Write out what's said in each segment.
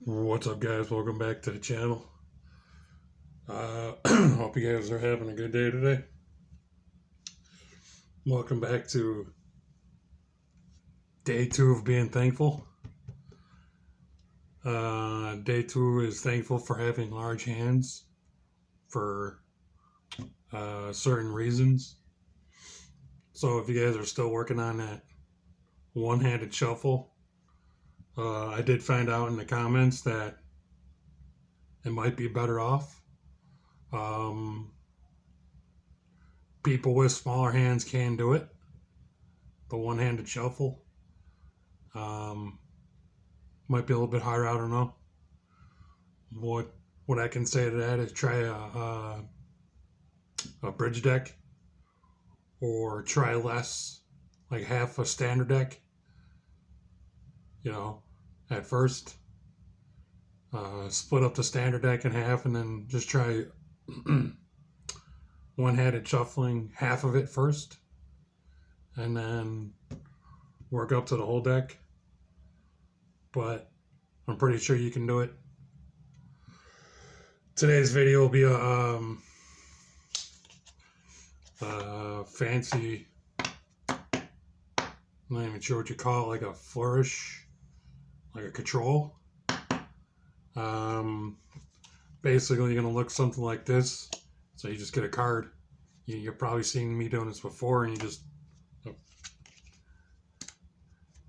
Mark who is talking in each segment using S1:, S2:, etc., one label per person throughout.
S1: What's up, guys? Welcome back to the channel. Hope you guys are having a good day today. Welcome back to day 2 of being thankful. Day 2 is thankful for having large hands for certain reasons. So if you guys are still working on that one-handed shuffle, I did find out in the comments that it might be better off. People with smaller hands can do it. The one-handed shuffle might be a little bit harder. I don't know. What I can say to that is try a bridge deck, or try less, like half a standard deck. At first, split up the standard deck in half, and then just try one-handed shuffling half of it first, and then work up to the whole deck. But I'm pretty sure you can do it. Today's video will be a fancy, I'm not even sure what you call it, like a flourish, like a control. Basically, you're going to look something like this. So you just get a card. You've probably seen me doing this before, and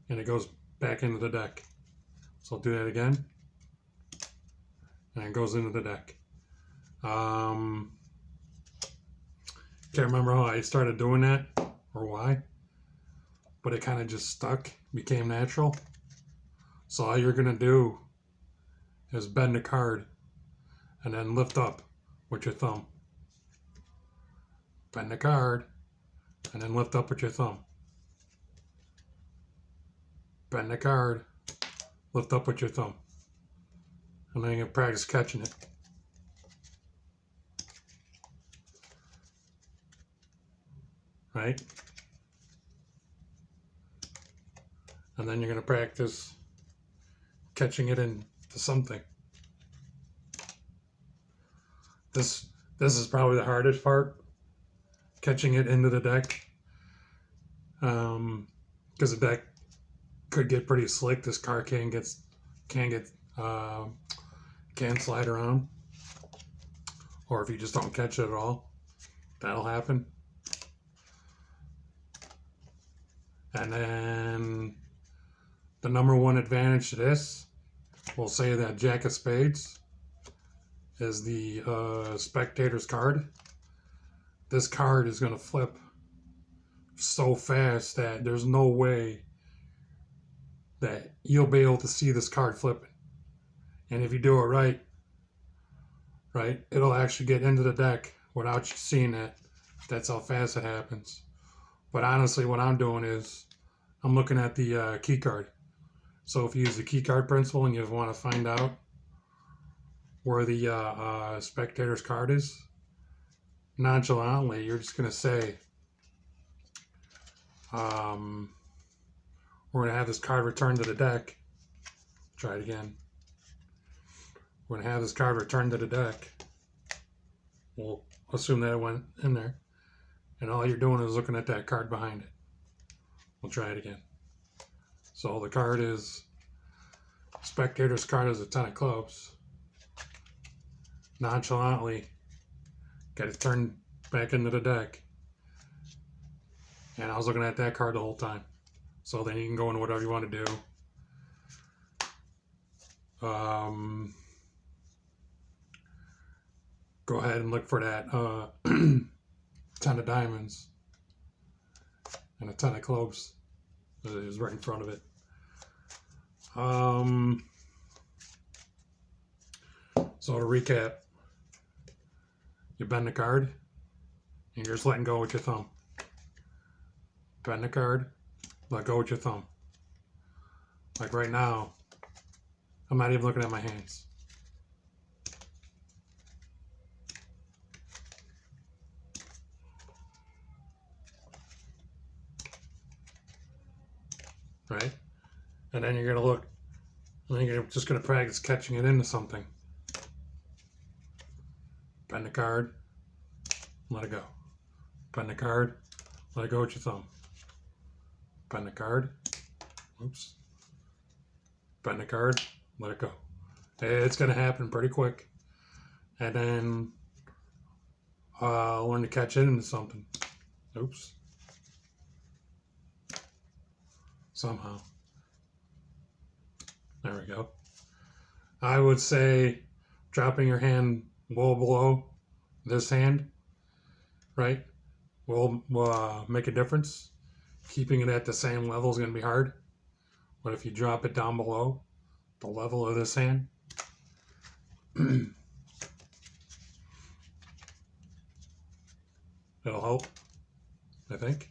S1: and it goes back into the deck. So I'll do that again. And it goes into the deck. Can't remember how I started doing that or why, but it kind of just stuck, became natural. So all you're going to do is bend the card and then lift up with your thumb. Bend the card and then lift up with your thumb. Bend the card, lift up with your thumb. And then you practice catching it. Right? And then you're going to practice catching it into something. This is probably the hardest part, catching it into the deck, because the deck could get pretty slick. This card can slide around, or if you just don't catch it at all, that'll happen. And then the number one advantage to this, we'll say that Jack of Spades is the spectator's card. This card is going to flip so fast that there's no way that you'll be able to see this card flipping. And if you do it right, it'll actually get into the deck without you seeing it. That's how fast it happens. But honestly, what I'm doing is I'm looking at the key card. So if you use the key card principle and you want to find out where the spectator's card is, nonchalantly, you're just going to say, we're going to have this card returned to the deck. Try it again. We're going to have this card returned to the deck. We'll assume that it went in there. And all you're doing is looking at that card behind it. We'll try it again. So the card is, spectator's card is a 10 of clubs. Nonchalantly, got it turned back into the deck. And I was looking at that card the whole time. So then you can go into whatever you want to do. Go ahead and look for that 10 of diamonds and a 10 of clubs. It is right in front of it. So to recap, you bend the card and you're just letting go with your thumb. Bend the card, let go with your thumb. Like right now, I'm not even looking at my hands. Right? And then you're going to look I think I'm just going to practice catching it into something. Bend the card, let it go. Bend the card, let it go with your thumb. Bend the card, oops. Bend the card, let it go. It's going to happen pretty quick. And then learn to catch it into something. Oops. Somehow. There we go. I would say dropping your hand well below this hand, right, will make a difference. Keeping it at the same level is going to be hard. But if you drop it down below the level of this hand, it'll help, I think.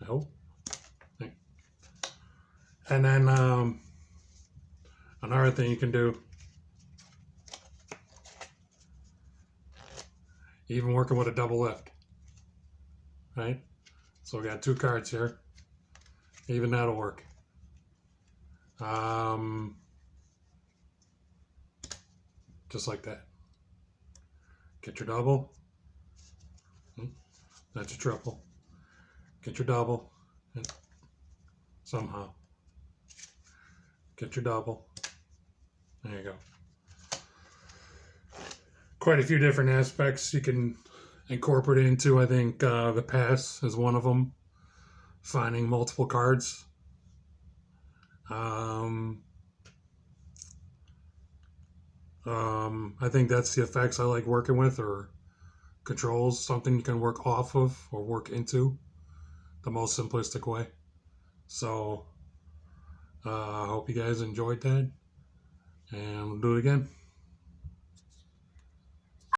S1: I hope. And then another thing you can do, even working with a double lift, right? So we got 2 cards here. Even that'll work. Just like that. Get your double. That's your triple. Get your double. And somehow. Get your double. There you go. Quite a few different aspects you can incorporate into. I think the pass is one of them. Finding multiple cards. I think that's the effects I like working with, or controls, something you can work off of or work into the most simplistic way. So I hope you guys enjoyed that, and we'll do it again.